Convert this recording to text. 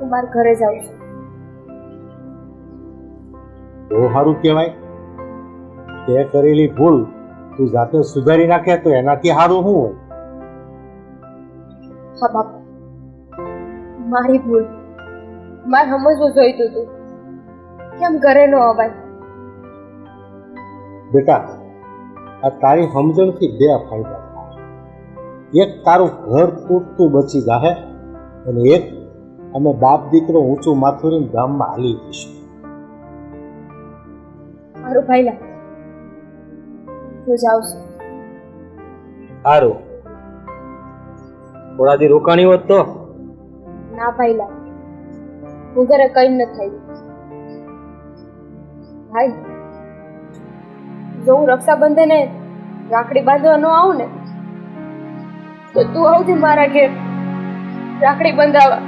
હું મારા ઘરે જાઉં છું. બહુ સારું કહેવાય. તે કરેલી ભૂલ તું જાતે સુધારી નાખે તો એનાથી સારું શું હોય? હા બાપા, મારી ભૂલ. મારે સમજવું જોઈતું હતું. કેમ ઘરે ન અવાય? બેટા, આ તારી સમજણથી બે ફાયદા થાય. એક, તારું ઘર પૂરતું બચી જાહે, અને એક, અમે બાપ દીકરો ઊંચું માથું લઈને ગામમાં હાલી જઈશું. મારું ભાઈલા, હું જાઉં છું. સારું, થોડા દી રોકાણી હોત તો. ના ભાઈલા, હું ઘરે કઈ ન થઈ. ભાઈ, જો હું રક્ષાબંધને રાખડી બાંધવા ન આવું ને તો તું આવતી મારા ઘેર રાખડી બંધાવા.